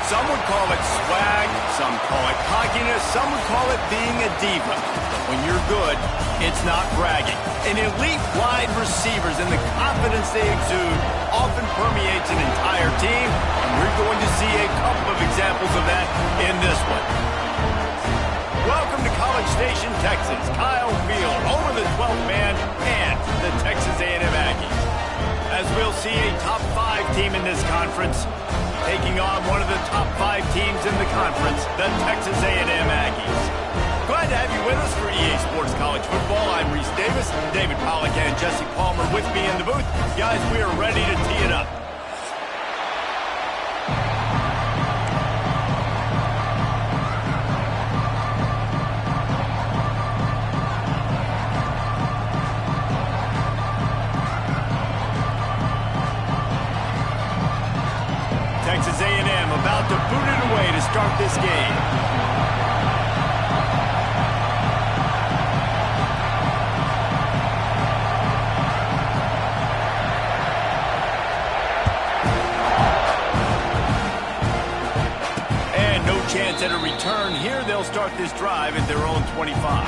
Some would call it swag, some call it cockiness, some would call it being a diva. But when you're good, it's not bragging. An elite wide receivers and the confidence they exude often permeates an entire team, and we're going to see a couple of examples of that in this one. Welcome to College Station, Texas. Kyle Field, home of the 12th man and the Texas A&M Aggies. As we'll see a top 5 team in this conference taking on one of the top 5 teams in the conference, the Texas A&M Aggies. Glad to have you with us for EA Sports College Football. I'm Reese Davis, David Pollack and Jesse Palmer with me in the booth. Guys, we are ready to tee it up. Texas A&M about to boot it away to start this game. And no chance at a return here. They'll start this drive at their own 25.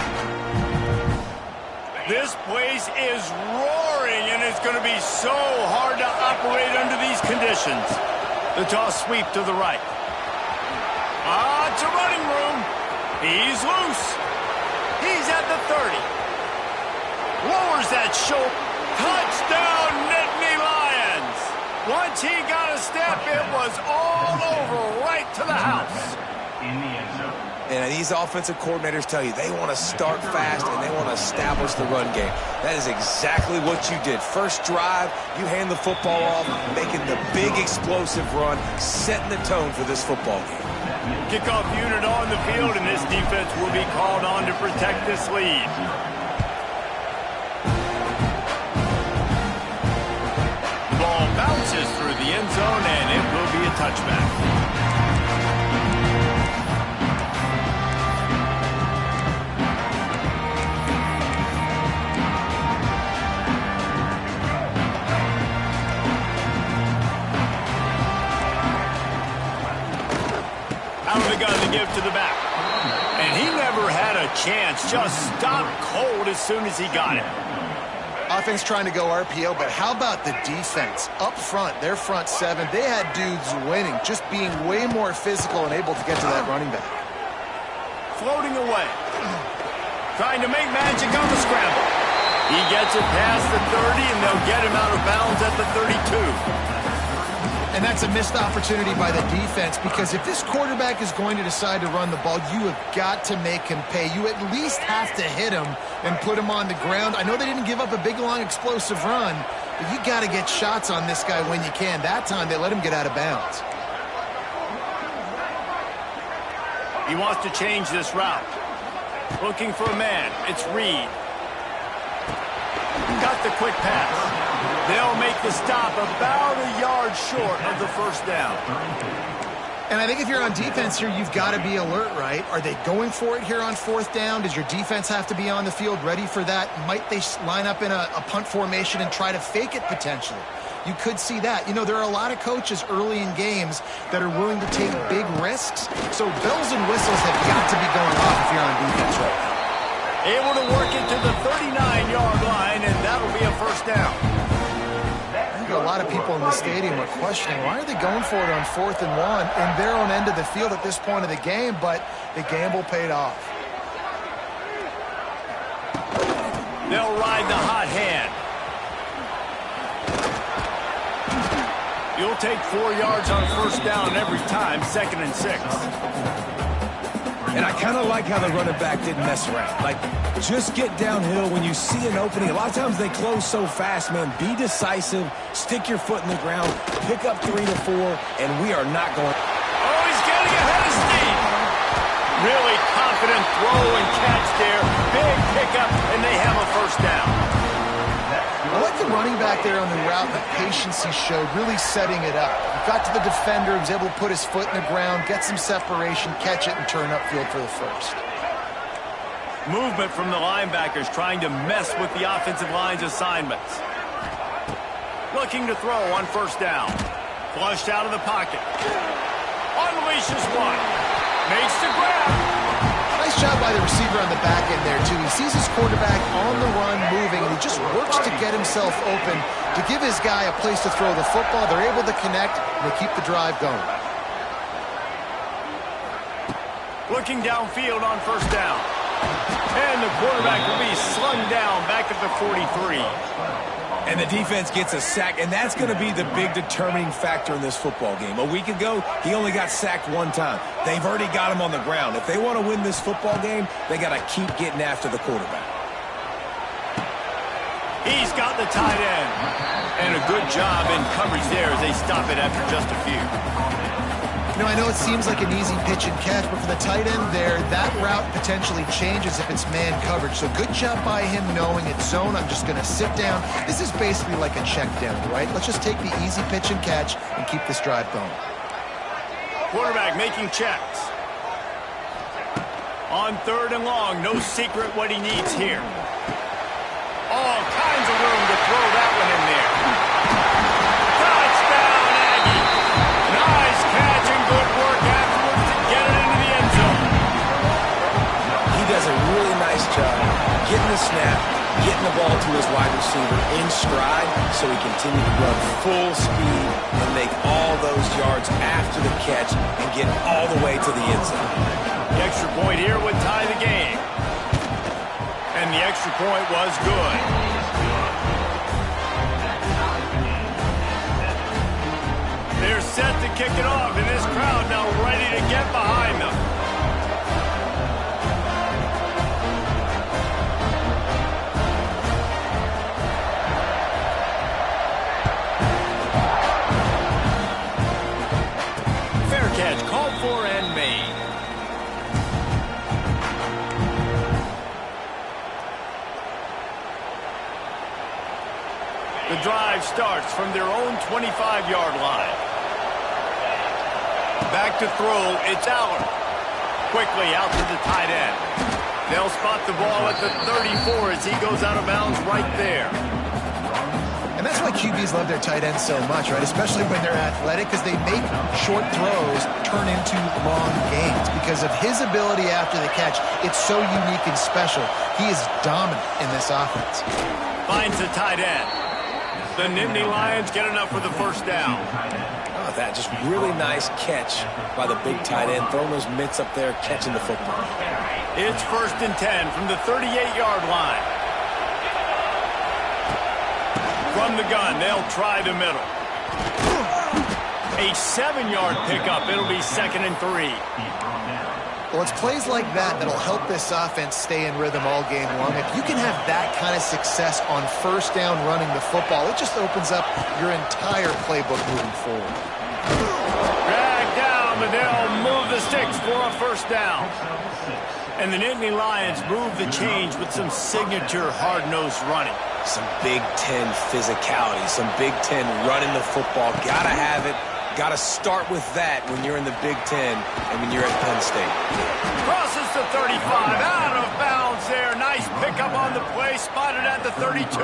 This place is roaring, and it's going to be so hard to operate under these conditions. The toss sweep to the right. It's a running room. He's loose. He's at the 30. Lowers that shoulder. Touchdown, Nittany Lions. Once he got a step, it was all over right to the house. In the end zone. And these offensive coordinators tell you they want to start fast and they want to establish the run game. That is exactly what you did. First drive, you hand the football off, making the big explosive run, setting the tone for this football game. Kickoff unit on the field, and this defense will be called on to protect this lead. The ball bounces through the end zone, and it will be a touchback. Out of the gun to give to the back. And he never had a chance. Just stopped cold as soon as he got it. Offense trying to go RPO, but how about the defense? Up front, their front 7, they had dudes winning, just being way more physical and able to get to that running back. Floating away. Trying to make magic on the scramble. He gets it past the 30, and they'll get him out of bounds at the 32. And that's a missed opportunity by the defense, because if this quarterback is going to decide to run the ball, you have got to make him pay. You at least have to hit him and put him on the ground. I know they didn't give up a big, long, explosive run, but you got to get shots on this guy when you can. That time, they let him get out of bounds. He wants to change this route. Looking for a man. It's Reed. Got the quick pass. They'll make the stop about a yard short of the first down. And I think if you're on defense here, you've got to be alert, right? Are they going for it here on 4th down? Does your defense have to be on the field ready for that? Might they line up in a punt formation and try to fake it potentially? You could see that. You know, there are a lot of coaches early in games that are willing to take big risks. So bells and whistles have got to be going off if you're on defense right now. Able to work it to the 39-yard line, and that'll be a first down. A lot of people in the stadium are questioning, why are they going for it on 4th and 1 in their own end of the field at this point of the game, but the gamble paid off. They'll ride the hot hand. You'll take 4 yards on first down every time, 2nd and 6. And I kind of like how the running back didn't mess around. Like, just get downhill when you see an opening. A lot of times they close so fast, man. Be decisive, stick your foot in the ground, pick up 3 to 4, and we are not going. Oh, he's getting ahead of steam. Really confident throw and catch there. Big pickup, and they have a first down. I like the running back there on the route, the patience he showed, really setting it up. He got to the defender, he was able to put his foot in the ground, get some separation, catch it, and turn upfield for the first. Movement from the linebackers trying to mess with the offensive line's assignments. Looking to throw on first down. Flushed out of the pocket. Unleashes one. Makes the grab. Nice job by the receiver on the back end there, too. He sees his quarterback on the run moving, and he just works to get himself open to give his guy a place to throw the football. They're able to connect, and they keep the drive going. Looking downfield on first down. And the quarterback will be slung down back at the 43. And the defense gets a sack, and that's going to be the big determining factor in this football game. A week ago, he only got sacked one time. They've already got him on the ground. If they want to win this football game, they got to keep getting after the quarterback. He's got the tight end. And a good job in coverage there as they stop it after just a few. You know, I know it seems like an easy pitch and catch, but for the tight end there, that route potentially changes if it's man coverage. So good job by him knowing it's zone. I'm just going to sit down. This is basically like a check down, right? Let's just take the easy pitch and catch and keep this drive going. Quarterback making checks. On third and long, no secret what he needs here. All kinds of room to throw that one in there. Touchdown, Aggie. Nice catch and good work afterwards to get it into the end zone. He does a really nice job getting the snap, getting the ball to his wide receiver in stride so he continues to run full speed and make all those yards after the catch and get all the way to the end zone. The extra point here would tie the game. And the extra point was good. They're set to kick it off, and this crowd now ready to get behind them. Fair catch called for and made. The drive starts from their own 25-yard line. Back to throw, it's Aller. Quickly out to the tight end. They'll spot the ball at the 34 as he goes out of bounds right there. And that's why QBs love their tight ends so much, right? Especially when they're athletic, because they make short throws turn into long gains. Because of his ability after the catch, it's so unique and special. He is dominant in this offense. Finds the tight end. The Nittany Lions get enough for the first down. Oh, that just really nice catch by the big tight end, throwing those mitts up there, catching the football. It's 1st and 10 from the 38-yard line. From the gun, they'll try the middle. A 7-yard pickup. It'll be 2nd and 3. Well, it's plays like that that'll help this offense stay in rhythm all game long. If you can have that kind of success on first down running the football, it just opens up your entire playbook moving forward. Drag down, but they'll move the sticks for a first down. And the Nittany Lions move the change with some signature hard-nosed running. Some Big Ten physicality, some Big Ten running the football. Gotta have it. Got to start with that when you're in the Big Ten and when you're at Penn State. Crosses the 35, out of bounds there. Nice pickup on the play, spotted at the 32.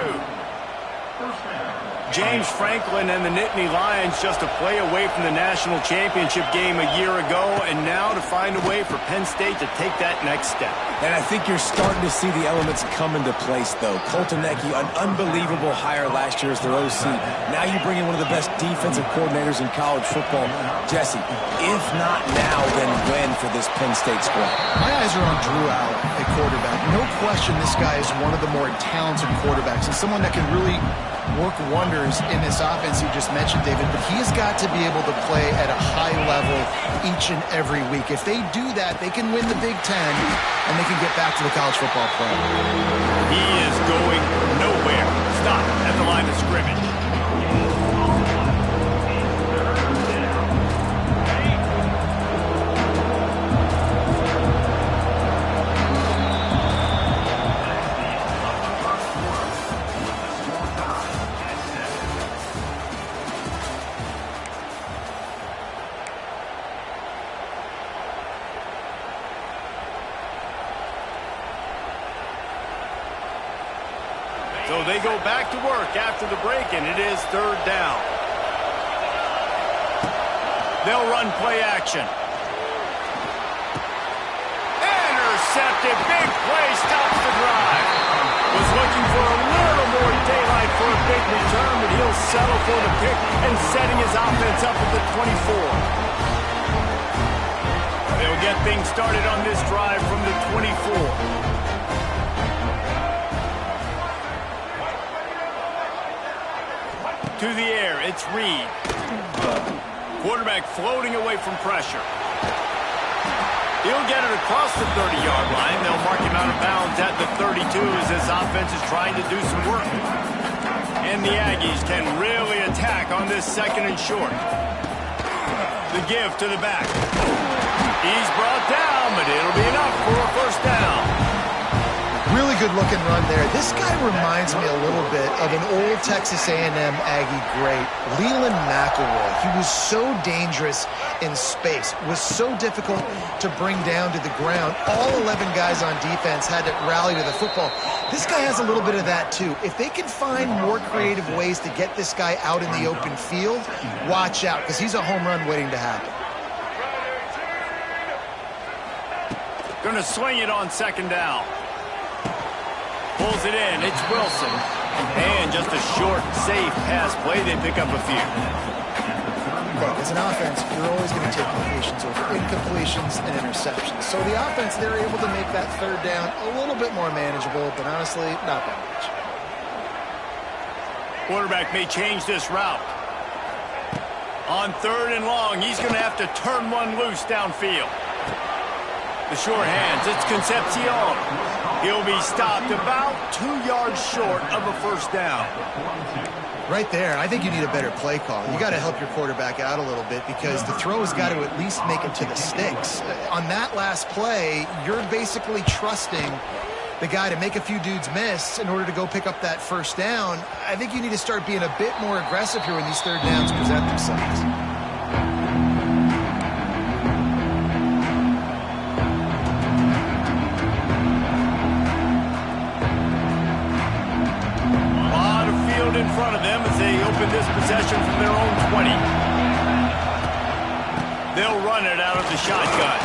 James Franklin and the Nittany Lions just a play away from the national championship game a year ago, and now to find a way for Penn State to take that next step. And I think you're starting to see the elements come into place, though. Colton Necky, an unbelievable hire last year as their OC. Now you bring in one of the best defensive coordinators in college football. Jesse, if not now, then when for this Penn State squad? My eyes are on Drew Aller at quarterback. No question this guy is one of the more talented quarterbacks and someone that can really work wonders in this offense you just mentioned, David, but he has got to be able to play at a high level each and every week. If they do that, they can win the Big Ten, and they can get back to the college football play. He is going nowhere. Stop at the line of scrimmage. So they go back to work after the break, and it is 3rd down. They'll run play action. Intercepted. Big play stops the drive. Was looking for a little more daylight for a big return, but he'll settle for the pick and setting his offense up at the 24. They'll get things started on this drive from the 24. To the air, it's Reed. Quarterback floating away from pressure. He'll get it across the 30-yard line. They'll mark him out of bounds at the 32 as this offense is trying to do some work. And the Aggies can really attack on this second and short. The give to the back. He's brought down, but it'll be enough for a first down. Really good looking run there. This guy reminds me a little bit of an old Texas A&M Aggie great, Leland McElroy. He was so dangerous in space, was so difficult to bring down to the ground. All 11 guys on defense had to rally to the football. This guy has a little bit of that too. If they can find more creative ways to get this guy out in the open field, watch out, because he's a home run waiting to happen. Going to swing it on second down. Pulls it in. It's Wilson. And just a short, safe pass play. They pick up a few. Look, as an offense, you're always going to take completions over incompletions and interceptions. So the offense, they're able to make that third down a little bit more manageable, but honestly, not that much. Quarterback may change this route. On third and long, he's going to have to turn one loose downfield. The short hands, it's Concepcion. He'll be stopped about 2 yards short of a first down. Right there, I think you need a better play call. You got to help your quarterback out a little bit because the throw has got to at least make it to the sticks. On that last play, you're basically trusting the guy to make a few dudes miss in order to go pick up that first down. I think you need to start being a bit more aggressive here when these third downs present themselves. In front of them as they open this possession from their own 20. They'll run it out of the shotgun.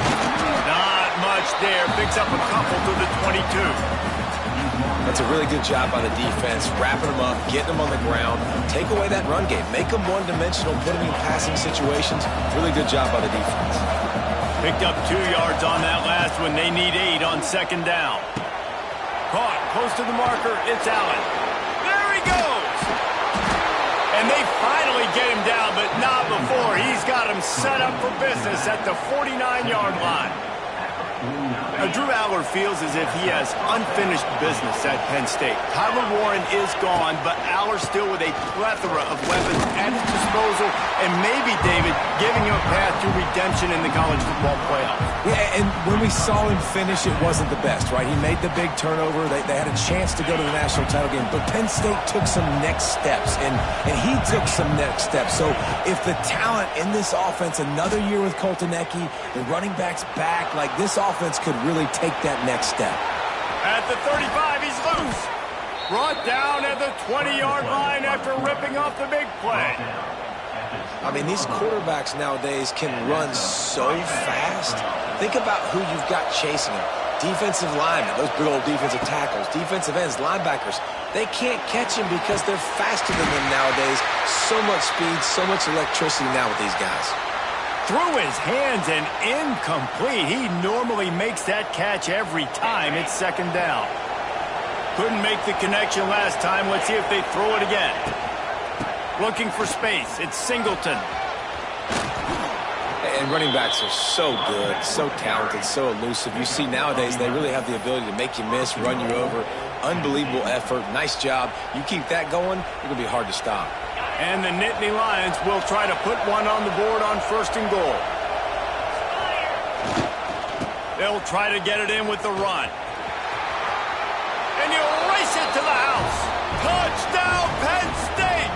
Not much there. Picks up a couple to the 22. That's a really good job by the defense, wrapping them up, getting them on the ground. Take away that run game. Make them one-dimensional, put them in passing situations. Really good job by the defense. Picked up 2 yards on that last one. They need 8 on second down. Caught close to the marker. It's Allen. There he goes. And they finally get him down, but not before. He's got him set up for business at the 49-yard line. Drew Aller feels as if he has unfinished business at Penn State. Tyler Warren is gone, but Aller still with a plethora of weapons at his disposal, and maybe, David, giving him a path to redemption in the college football playoff. Yeah, and when we saw him finish, it wasn't the best, right? He made the big turnover. They had a chance to go to the national title game, but Penn State took some next steps, and he took some next steps. So if the talent in this offense, another year with Colton Ecke, the running backs back, like this offense could really take that next step. At the 35, he's loose. Brought down at the 20-yard line after ripping off the big play. I mean, these quarterbacks nowadays can run so fast. Think about who you've got chasing them. Defensive linemen, those big old defensive tackles, defensive ends, linebackers. They can't catch him because they're faster than them nowadays. So much speed, so much electricity now with these guys. Through his hands and incomplete. He normally makes that catch every time. It's second down. Couldn't make the connection last time. Let's see if they throw it again. Looking for space. It's Singleton. And running backs are so good, so talented, so elusive. You see nowadays they really have the ability to make you miss, run you over. Unbelievable effort. Nice job. You keep that going, it's going to be hard to stop. And the Nittany Lions will try to put one on the board on first and goal. They'll try to get it in with the run. And you'll race it to the house. Touchdown, Penn State!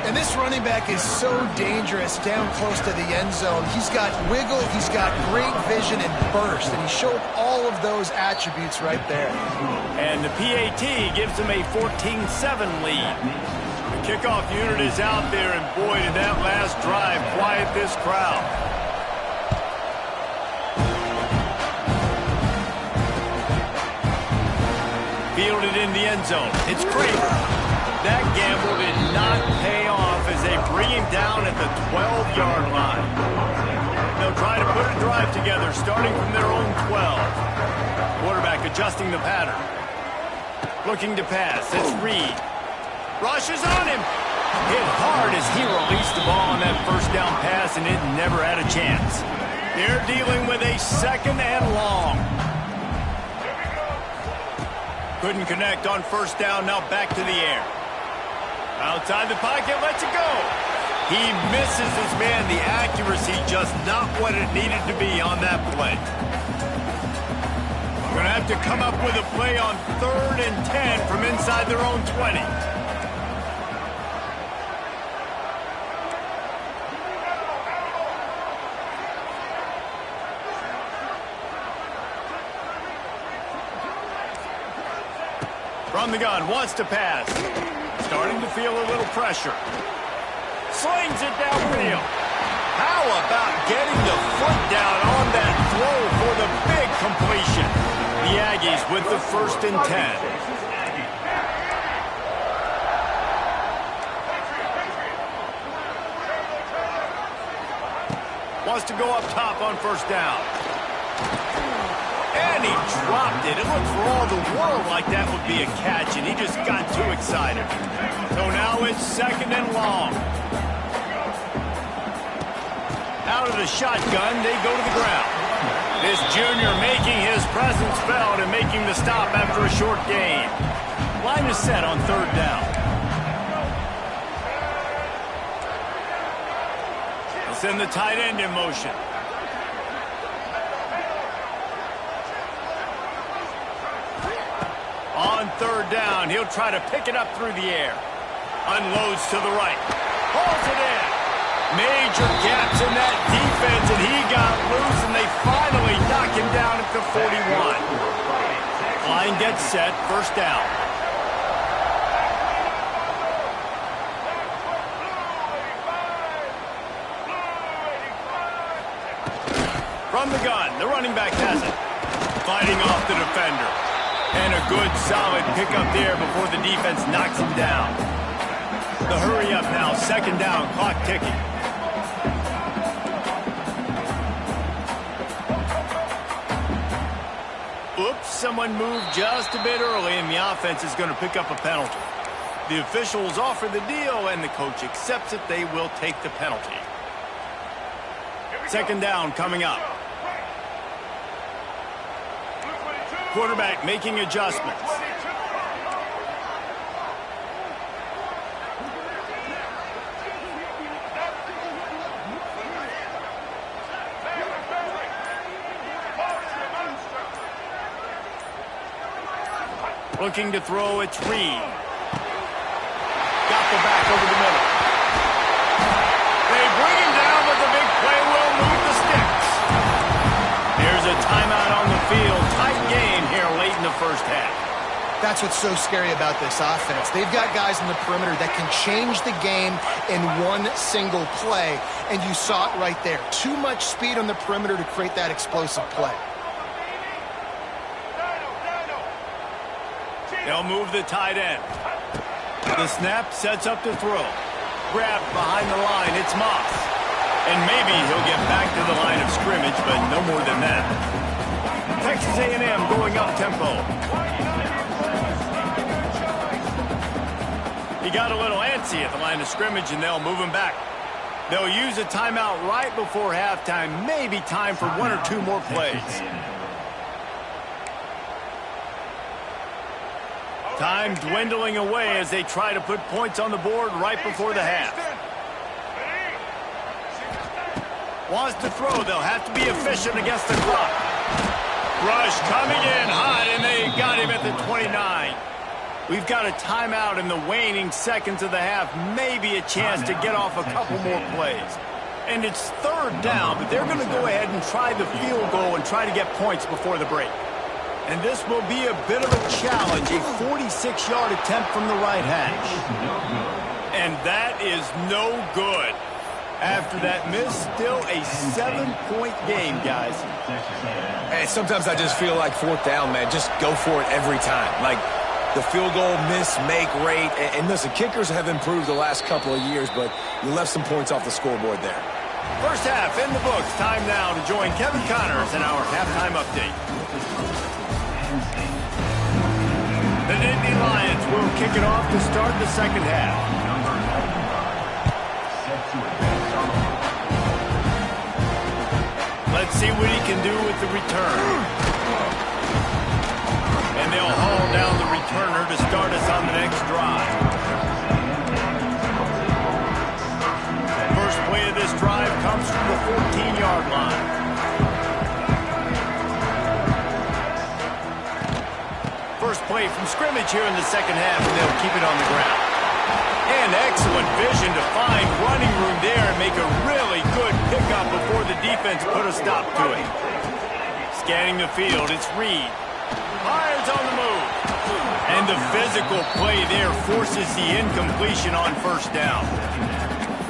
And this running back is so dangerous down close to the end zone. He's got wiggle, he's got great vision and burst, and he showed all of those attributes right there. And the PAT gives him a 14-7 lead. Kickoff unit is out there, and boy, did that last drive quiet this crowd. Fielded in the end zone. It's Kramer. That gamble did not pay off as they bring him down at the 12-yard line. They'll try to put a drive together starting from their own 12. Quarterback adjusting the pattern. Looking to pass. It's Reed. Rushes on him. Hit hard as he released the ball on that first down pass, and it never had a chance. They're dealing with a 2nd and long. Couldn't connect on first down. Now back to the air. Outside the pocket, lets it go. He misses his man. The accuracy just not what it needed to be on that play. Going to have to come up with a play on 3rd and 10 from inside their own 20. From the gun, wants to pass. Starting to feel a little pressure. Slings it downfield. How about getting the foot down on that throw for the big completion? The Aggies with the 1st and 10. Wants to go up top on first down. And he dropped it. It looked for all the world like that would be a catch, and he just got too excited. So now it's 2nd and long. Out of the shotgun, they go to the ground. This junior making his presence felt and making the stop after a short gain. Line is set on 3rd down. They'll send the tight end in motion. On 3rd down, he'll try to pick it up through the air. Unloads to the right. Pulls it in. Major gaps in that defense, and he got loose, and they finally knock him down at the 41. Line gets set, 1st down. From the gun, the running back has it. Fighting off the defender. And a good, solid pickup there before the defense knocks him down. The hurry up now, 2nd down, clock ticking. Oops, someone moved just a bit early, and the offense is going to pick up a penalty. The officials offer the deal, and the coach accepts it. They will take the penalty. 2nd down coming up. Quarterback making adjustments. Looking to throw, it's Reed. Got the back over the middle. They bring him down, but the big play will move the sticks. There's a timeout on the field. Tight game here late in the 1st half. That's what's so scary about this offense. They've got guys in the perimeter that can change the game in one single play, and you saw it right there. Too much speed on the perimeter to create that explosive play. They'll move the tight end. The snap sets up the throw. Grabbed behind the line, it's Moss. And maybe he'll get back to the line of scrimmage, but no more than that. Texas A&M going up tempo. He got a little antsy at the line of scrimmage, and they'll move him back. They'll use a timeout right before halftime. Maybe time for 1 or 2 more plays. Time dwindling away as they try to put points on the board right before the half. Wants to throw. They'll have to be efficient against the clock. Rush coming in hot, and they got him at the 29. We've got a timeout in the waning seconds of the half. Maybe a chance to get off a couple more plays. And it's 3rd down, but they're going to go ahead and try the field goal and try to get points before the break. And this will be a bit of a challenge, a 46-yard attempt from the right hash. And that is no good. After that miss, still a 7-point game, guys. And sometimes I just feel like fourth down, man, just go for it every time. Like the field goal miss, make rate. And listen, kickers have improved the last couple of years, but you left some points off the scoreboard there. First half in the books. Time now to join Kevin Connors in our halftime update. The Nittany Lions will kick it off to start the second half. Let's see what he can do with the return. And they'll haul down the returner to start us on the next drive. First play of this drive comes from the 14-yard line. First play from scrimmage here in the second half, and they'll keep it on the ground. And excellent vision to find running room there and make a really good pickup before the defense put a stop to it. Scanning the field, it's Reed. Fires on the move. And the physical play there forces the incompletion on first down.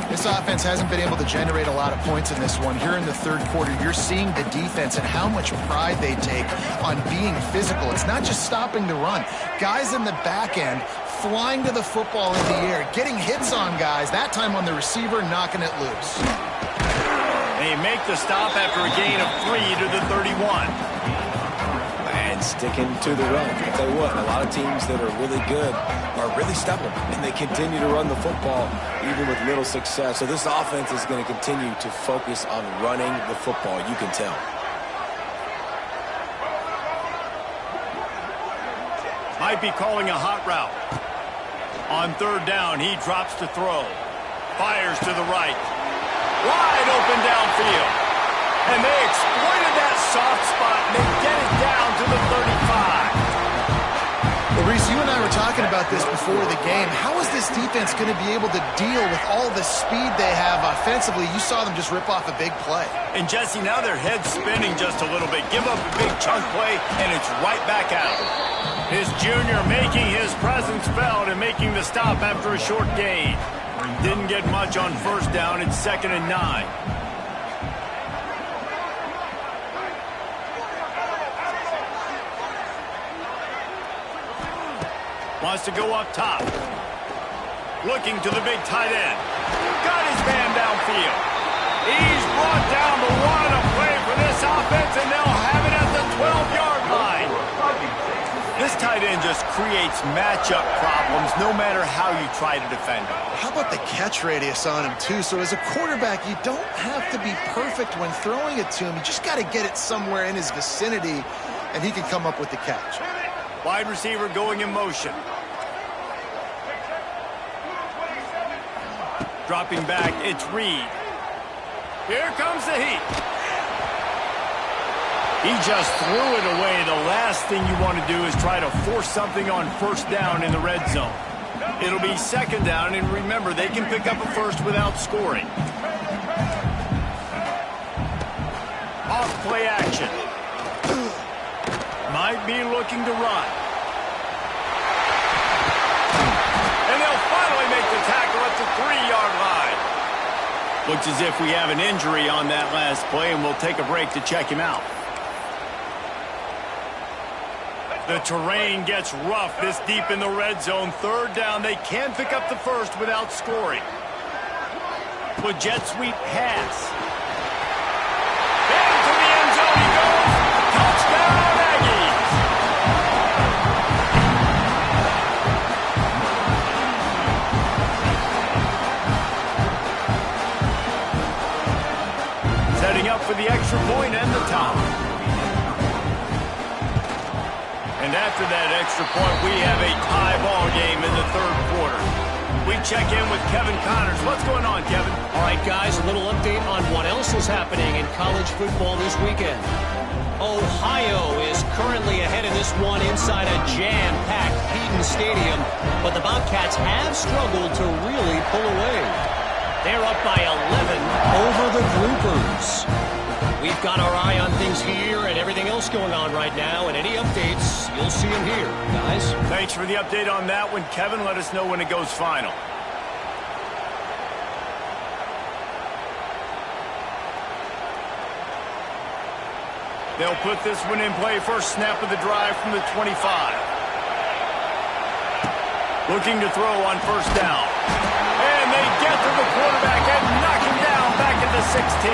This offense hasn't been able to generate a lot of points in this one. Here in the third quarter, you're seeing the defense and how much pride they take on being physical. It's not just stopping the run. Guys in the back end flying to the football in the air, getting hits on guys, that time on the receiver, knocking it loose. They make the stop after a gain of 3 to the 31. And sticking to the run. I'll tell you what, a lot of teams that are really good are really stubborn, and they continue to run the football even with little success. So this offense is going to continue to focus on running the football, you can tell. Might be calling a hot route. On third down, he drops to throw. Fires to the right. Wide open downfield. And they exploited that soft spot, and they get it down to the 35. Well, Reese, you and I were talking about this before the game. How is this defense going to be able to deal with all the speed they have offensively? You saw them just rip off a big play. And, Jesse, now their head's spinning just a little bit. Give up a big chunk play, and it's right back out. His junior making his presence felt and making the stop after a short gain. Didn't get much on first down. It's 2nd and 9. Wants to go up top. Looking to the big tight end. Got his man downfield. He's brought down, but what a play for this offense, and they'll have it at the 12-yard line. This tight end just creates matchup problems no matter how you try to defend him. How about the catch radius on him, too? So as a quarterback, you don't have to be perfect when throwing it to him. You just got to get it somewhere in his vicinity, and he can come up with the catch. Wide receiver going in motion. Dropping back, it's Reed. Here comes the heat. He just threw it away. The last thing you want to do is try to force something on first down in the red zone. It'll be 2nd down, and remember, they can pick up a first without scoring. Off play action. Might be looking to run. And they'll finally make the tackle at the 3-yard line. Looks as if we have an injury on that last play, and we'll take a break to check him out. The terrain gets rough this deep in the red zone. 3rd down, they can pick up the first without scoring. With jet sweep pass. Into the end zone he goes. Touchdown, Aggies. Setting up for the extra point and the top. And after that extra point, we have a tie ball game in the 3rd quarter. We check in with Kevin Connors. What's going on, Kevin? All right, guys, a little update on what else is happening in college football this weekend. Ohio is currently ahead in this one inside a jam-packed Penn Stadium, but the Bobcats have struggled to really pull away. They're up by 11 over the Groupers. We've got our eye on things here and everything else going on right now, and any updates, you'll see them here, guys. Thanks for the update on that one, Kevin. Let us know when it goes final. They'll put this one in play. First snap of the drive from the 25. Looking to throw on first down. And they get to the quarterback and knock him down back at the 16.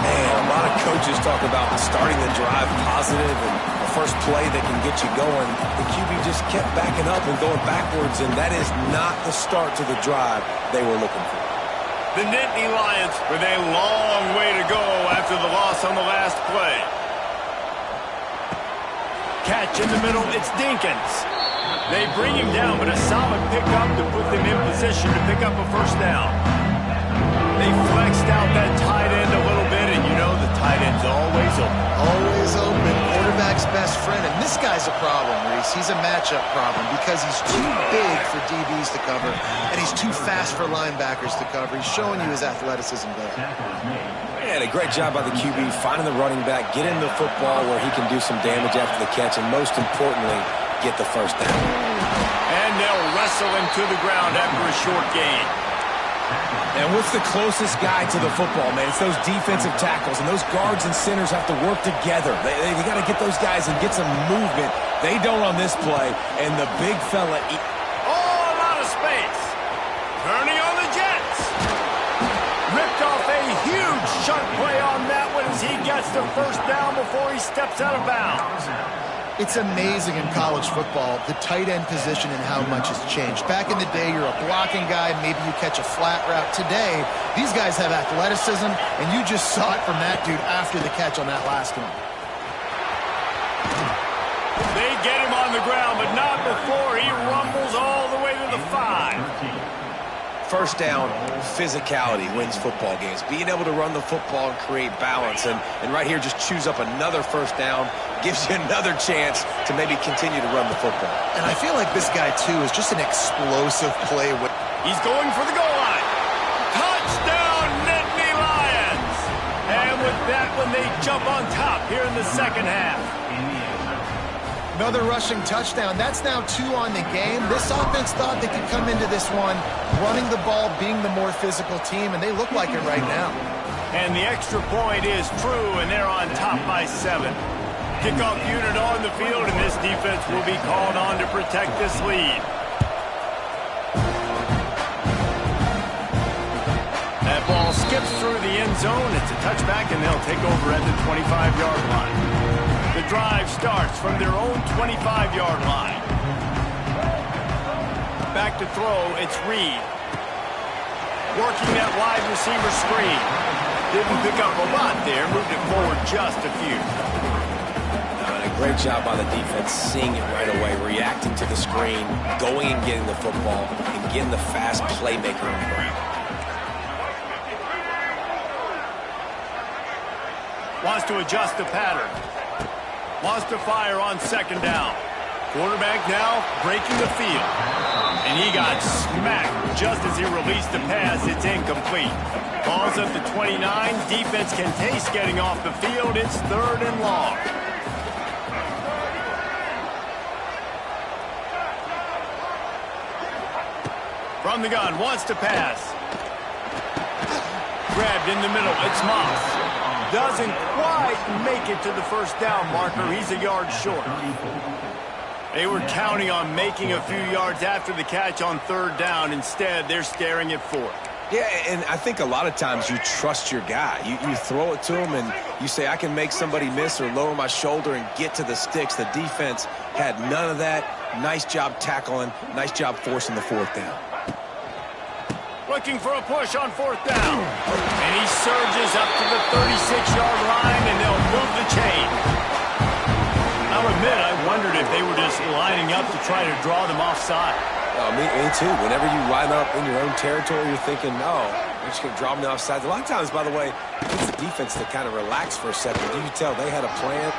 Man, a lot of coaches talk about starting the drive positive and the first play that can get you going. The QB just kept backing up and going backwards, and that is not the start to the drive they were looking for. The Nittany Lions with a long way to go after the loss on the last play. Catch in the middle, it's Dinkins. They bring him down, but a solid pickup to put them in position to pick up a first down. They flexed out that tight end a little bit, and you know the tight end's always open. Always open. Quarterback's best friend. And this guy's a problem, Reese. He's a matchup problem because he's too big for DBs to cover, and he's too fast for linebackers to cover. He's showing you his athleticism there. Man, a great job by the QB finding the running back, getting the football where he can do some damage after the catch, and most importantly, get the first down. And they'll wrestle him to the ground after a short gain. And what's the closest guy to the football, man? It's those defensive tackles, and those guards and centers have to work together. They got to get those guys and get some movement. They don't on this play, and the big fella... All out of space. Turning on the Jets. Ripped off a huge shunt play on that one as he gets the first down before he steps out of bounds. It's amazing in college football, the tight end position and how much has changed. Back in the day, you're a blocking guy, maybe you catch a flat route. Today, these guys have athleticism, and you just saw it from that dude after the catch on that last one. They get him on the ground, but not before he rumbles all the way to the 5. First down, physicality wins football games. Being able to run the football and create balance. And right here, just choose up another first down, gives you another chance to maybe continue to run the football. And I feel like this guy, too, is just an explosive play. He's going for the goal line. Touchdown, Nittany Lions! And with that one, they jump on top here in the second half. Another rushing touchdown. That's now 2 on the game. This offense thought they could come into this one running the ball, being the more physical team, and they look like it right now. And the extra point is true, and they're on top by 7. Kickoff unit on the field, and this defense will be called on to protect this lead. That ball skips through the end zone. It's a touchback, and they'll take over at the 25-yard line. The drive starts from their own 25-yard line. Back to throw, it's Reed. Working that wide receiver screen. Didn't pick up a lot there, moved it forward just a few. And a great job by the defense, seeing it right away, reacting to the screen, going and getting the football, and getting the fast playmaker on the ground. Wants to adjust the pattern. Wants to fire on second down. Quarterback now breaking the field. And he got smacked just as he released the pass. It's incomplete. Ball's up to 29. Defense can taste getting off the field. It's 3rd and long. From the gun, wants to pass. Grabbed in the middle. It's Moss. Doesn't quite make it to the first down marker. He's a yard short. They were counting on making a few yards after the catch on 3rd down. Instead, they're staring at 4th. Yeah, and I think a lot of times you trust your guy. You throw it to him and you say, I can make somebody miss or lower my shoulder and get to the sticks. The defense had none of that. Nice job tackling. Nice job forcing the 4th down. Looking for a push on 4th down. And he surges up to the 36-yard line, and they'll move the chain. I'll admit, I wondered if they were just lining up to try to draw them offside. Me too. Whenever you line up in your own territory, you're thinking, no, we're just going to draw them offside. A lot of times, by the way, it's the defense that kind of relax for a second. You can tell they had a plan.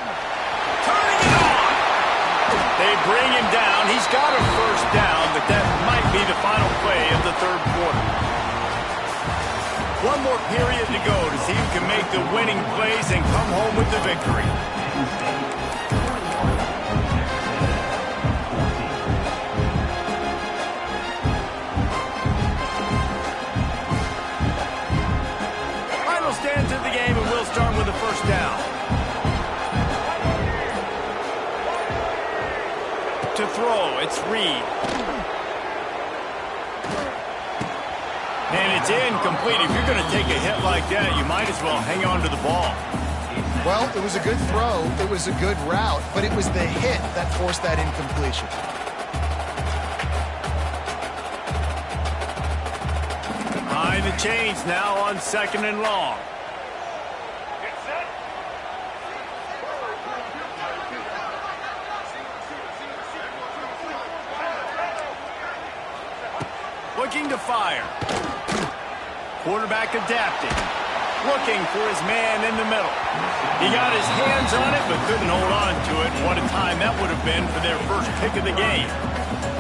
Turning it on! They bring him down. He's got a first down, but that might be the final play of the 3rd quarter. One more period to go to see who can make the winning plays and come home with the victory. Final stands of the game, and we'll start with the first down. throw. It's Reed. And it's incomplete. If you're going to take a hit like that, you might as well hang on to the ball. Well, it was a good throw. It was a good route, but it was the hit that forced that incompletion. Behind the chains now on 2nd and long. Looking to fire. Quarterback adapting. Looking for his man in the middle. He got his hands on it, but couldn't hold on to it. What a time that would have been for their first pick of the game.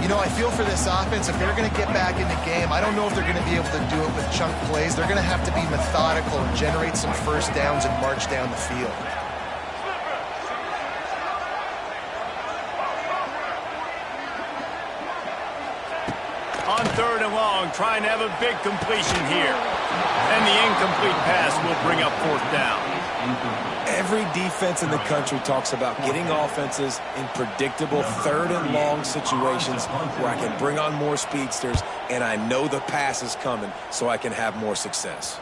You know, I feel for this offense, if they're going to get back in the game, I don't know if they're going to be able to do it with chunk plays. They're going to have to be methodical and generate some first downs and march down the field. On 3rd and long, trying to have a big completion here. And the incomplete pass will bring up 4th down. Every defense in the country talks about getting offenses in predictable 3rd and long situations where I can bring on more speedsters and I know the pass is coming so I can have more success.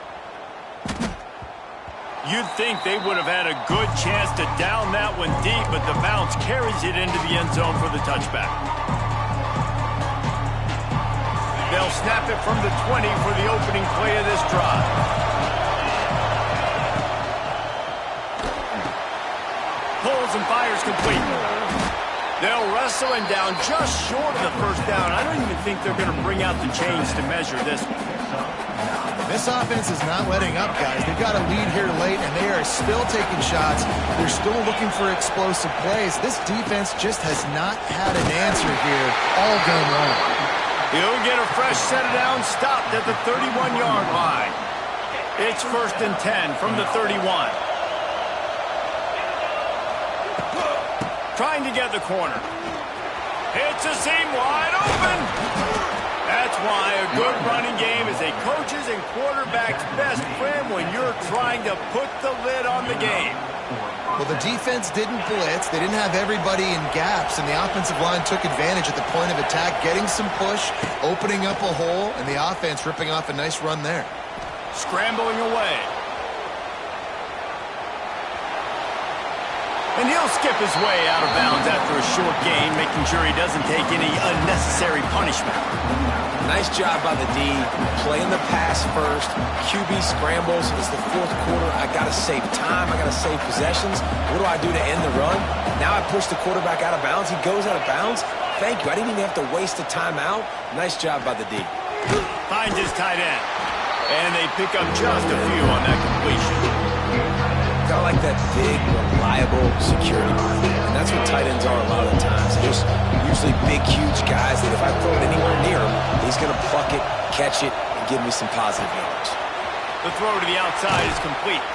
You'd think they would have had a good chance to down that one deep, but the bounce carries it into the end zone for the touchback. They'll snap it from the 20 for the opening play of this drive. Pulls and fires complete. They'll wrestle him down just short of the 1st down. I don't even think they're going to bring out the chains to measure this one. This offense is not letting up, guys. They've got a lead here late, and they are still taking shots. They're still looking for explosive plays. This defense just has not had an answer here all game long. He'll get a fresh set of downs stopped at the 31-yard line. It's 1st and 10 from the 31. Trying to get the corner. Hits a seam wide open. That's why a good running game is a coach's and quarterback's best friend when you're trying to put the lid on the game. Well, the defense didn't blitz. They didn't have everybody in gaps, and the offensive line took advantage at the point of attack, getting some push, opening up a hole, and the offense ripping off a nice run there. Scrambling away. And he'll skip his way out of bounds after a short gain, making sure he doesn't take any unnecessary punishment. Nice job by the D, playing the pass first. QB scrambles. It's the 4th quarter. I got to save time. I got to save possessions. What do I do to end the run? Now I push the quarterback out of bounds. He goes out of bounds. Thank you. I didn't even have to waste a timeout. Nice job by the D. Finds his tight end. And they pick up just a few on that completion. Kind of like that big, reliable security blanket. And that's what tight ends are a lot of the times. They're just usually big, huge guys that if I throw it anywhere near him, he's going to pluck it, catch it, and give me some positive yards. The throw to the outside is complete.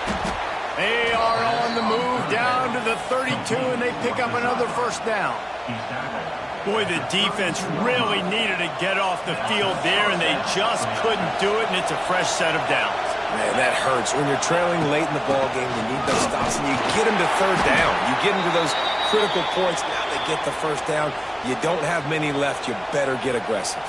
They are on the move down to the 32, and they pick up another 1st down. Boy, the defense really needed to get off the field there, and they just couldn't do it, and it's a fresh set of downs. Man, that hurts. When you're trailing late in the ball game, you need those stops, and you get them to 3rd down. You get them to those critical points. Now they get the 1st down. You don't have many left. You better get aggressive.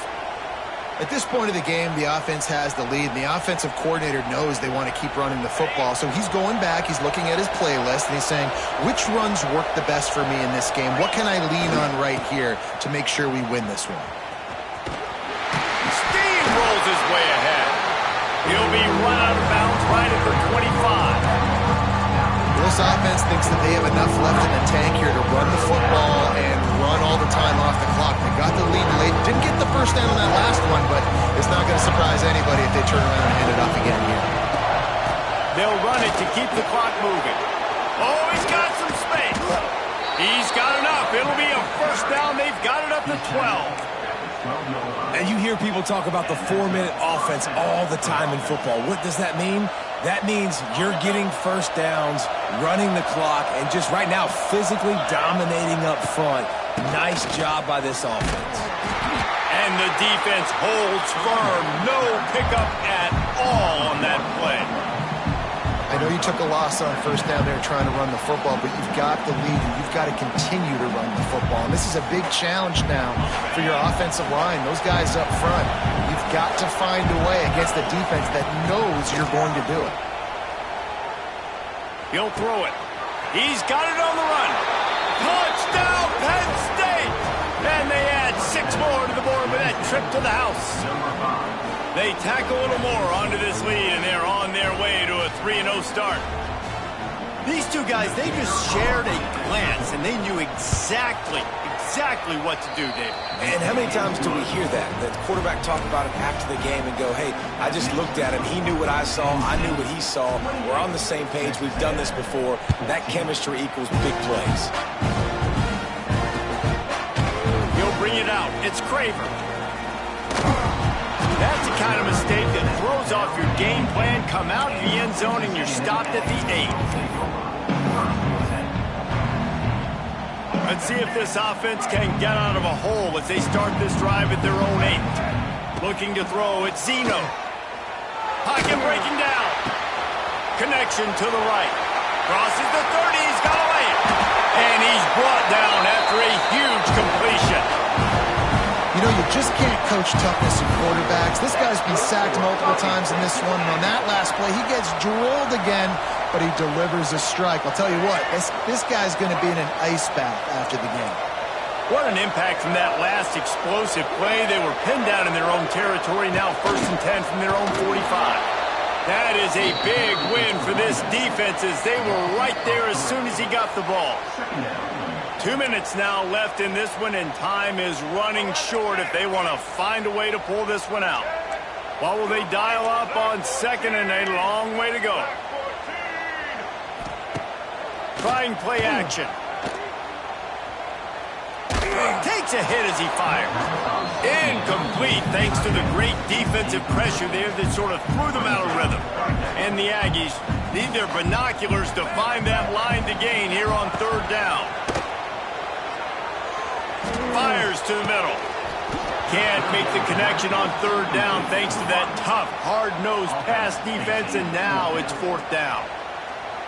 At this point of the game, the offense has the lead, and the offensive coordinator knows they want to keep running the football. So he's going back, he's looking at his playlist, and he's saying, which runs work the best for me in this game? What can I lean on right here to make sure we win this one? Steamrolls his way ahead. He'll be run out of bounds right at the 25. This offense thinks that they have enough left in the tank here to run the football and run all the time off the clock. They got the lead late. Didn't get the 1st down on that last one, but it's not going to surprise anybody if they turn around and hand it off again here. They'll run it to keep the clock moving. Oh, he's got some space. He's got enough. It'll be a 1st down. They've got it up to 12. And you hear people talk about the 4-minute offense all the time in football. What does that mean? That means you're getting 1st downs, running the clock, and just right now physically dominating up front. Nice job by this offense. And the defense holds firm. No pickup at all on that play. I know you took a loss on first down there trying to run the football, but you've got the lead and you've got to continue to run the football. And this is a big challenge now for your offensive line. Those guys up front, you've got to find a way against a defense that knows you're going to do it. He'll throw it. He's got it on the run. Touchdown, Penn State! And they add 6 more to the board with that trip to the house. They tack a little more onto this lead, and they're on their way to a 3-0 start. These two guys, they just shared a glance, and they knew exactly what to do, Dave. And how many times do we hear that? The quarterback talk about it after the game and go, hey, I just looked at him. He knew what I saw. I knew what he saw. We're on the same page. We've done this before. That chemistry equals big plays. He'll bring it out. It's Craver. That's the kind of mistake that throws off your game plan. Come out of the end zone and you're stopped at the 8. Let's see if this offense can get out of a hole as they start this drive at their own 8. Looking to throw, it's Zeno. Pocket breaking down. Connection to the right. Crosses the 30, he's got to lay it. And he's brought down after a huge completion. You know, you just can't coach toughness in quarterbacks. This guy's been sacked multiple times in this one, and on that last play, he gets drilled again, but he delivers a strike. I'll tell you what, this guy's going to be in an ice bath after the game. What an impact from that last explosive play. They were pinned down in their own territory, now 1st and 10 from their own 45. That is a big win for this defense as they were right there as soon as he got the ball. 2 minutes now left in this one, and time is running short if they want to find a way to pull this one out. What will they dial up on 2nd and a long way to go? Trying play action. Takes a hit as he fires. Incomplete thanks to the great defensive pressure there that sort of threw them out of rhythm. And the Aggies need their binoculars to find that line to gain here on 3rd down. Fires to the middle. Can't make the connection on 3rd down thanks to that tough, hard-nosed pass defense, and now it's 4th down.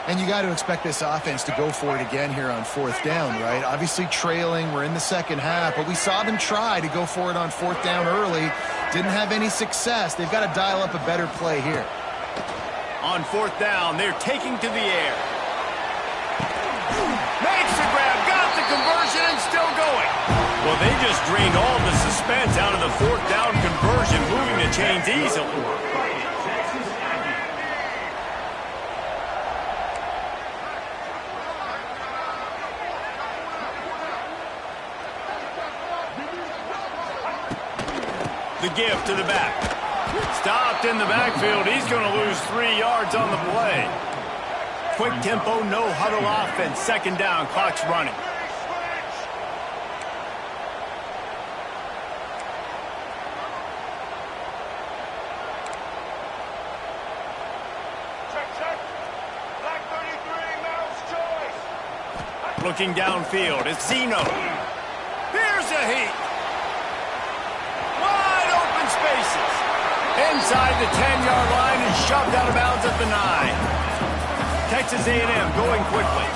And you got to expect this offense to go for it again here on 4th down, right? Obviously trailing, we're in the second half, but we saw them try to go for it on 4th down early. Didn't have any success. They've got to dial up a better play here. On 4th down, they're taking to the air. Makes the grab, got the conversion, and still going. Well, they just drained all the suspense out of the 4th down conversion, moving the chains easily. The give to the back. Stopped in the backfield. He's going to lose 3 yards on the play. Quick tempo, no huddle offense. 2nd down, clock's running. Looking downfield, it's Zeno. Here's a heat. Wide open spaces. Inside the 10-yard line and shoved out of bounds at the 9. Texas A&M going quickly.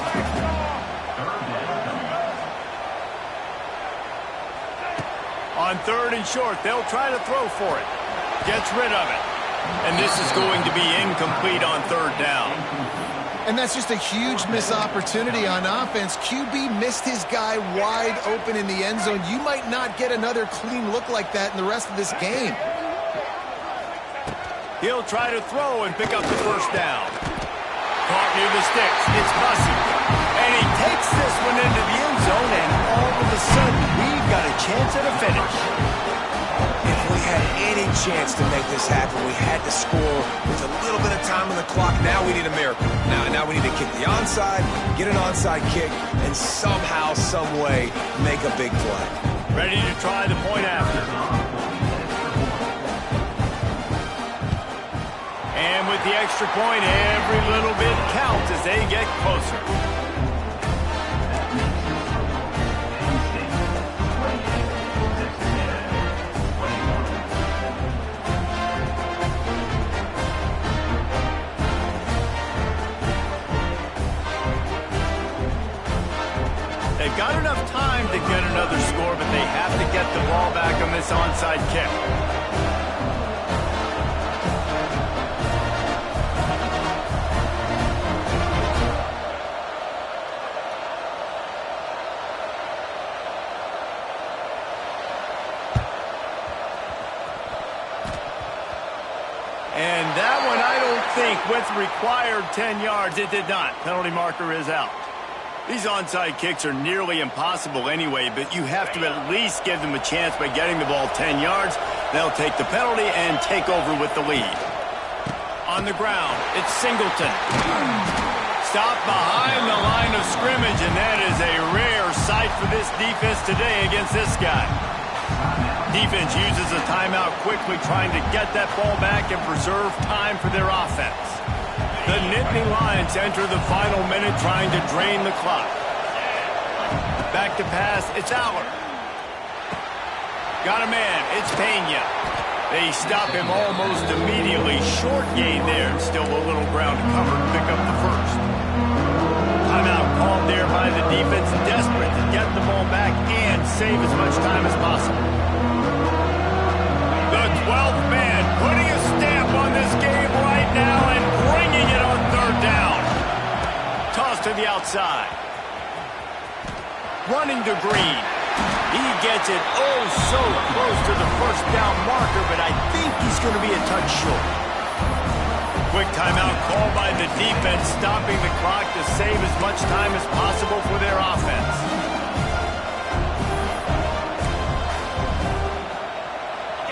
On 3rd and short, they'll try to throw for it. Gets rid of it. And this is going to be incomplete on 3rd down. And that's just a huge missed opportunity on offense. QB missed his guy wide open in the end zone. You might not get another clean look like that in the rest of this game. He'll try to throw and pick up the 1st down. Caught near the sticks. It's Bussey. And he takes this one into the end zone, and all of a sudden, we've got a chance at a finish. If we had any chance to make this happen, we had to score with a little bit of time on the clock. Now we need a miracle. Now we need to kick the onside, get an onside kick, and somehow, some way, make a big play. Ready to try the point after. And with the extra point, every little bit counts as they get closer. to get another score, but they have to get the ball back on this onside kick. And that one, I don't think, with required 10 yards, it did not. Penalty marker is out. These onside kicks are nearly impossible anyway, but you have to at least give them a chance by getting the ball 10 yards. They'll take the penalty and take over with the lead. On the ground, it's Singleton. Stopped behind the line of scrimmage, and that is a rare sight for this defense today against this guy. Defense uses a timeout quickly, trying to get that ball back and preserve time for their offense. The Nittany Lions enter the final minute trying to drain the clock. Back to pass, it's Aller. Got a man, it's Pena. They stop him almost immediately. Short gain there, still a little ground to cover to pick up the first. Timeout called there by the defense, desperate to get the ball back and save as much time as possible. The 12th man putting a stamp on this game right now and bringing it on third down. Toss to the outside. Running to Green. He gets it oh so close to the first down marker, but I think he's going to be a touch short. Quick timeout call by the defense, stopping the clock to save as much time as possible for their offense.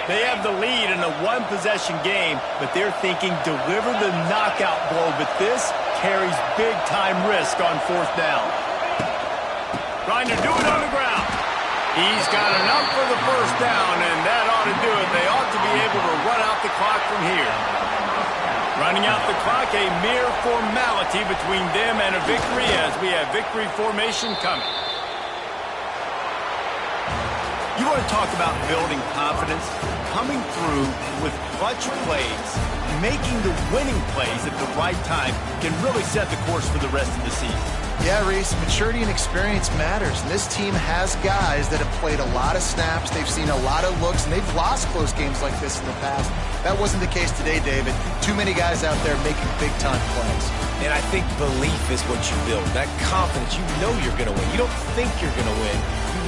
They have the lead in a one-possession game, but they're thinking deliver the knockout blow, but this carries big-time risk on fourth down. Trying to do it on the ground. He's got enough for the first down, and that ought to do it. They ought to be able to run out the clock from here. Running out the clock, a mere formality between them and a victory as we have victory formation coming. You want to talk about building confidence? Coming through with clutch plays, making the winning plays at the right time can really set the course for the rest of the season. Yeah, Reese, maturity and experience matters. And this team has guys that have played a lot of snaps. They've seen a lot of looks, and they've lost close games like this in the past. That wasn't the case today, David. Too many guys out there making big-time plays. And I think belief is what you build. That confidence, you know you're going to win. You don't think you're going to win. You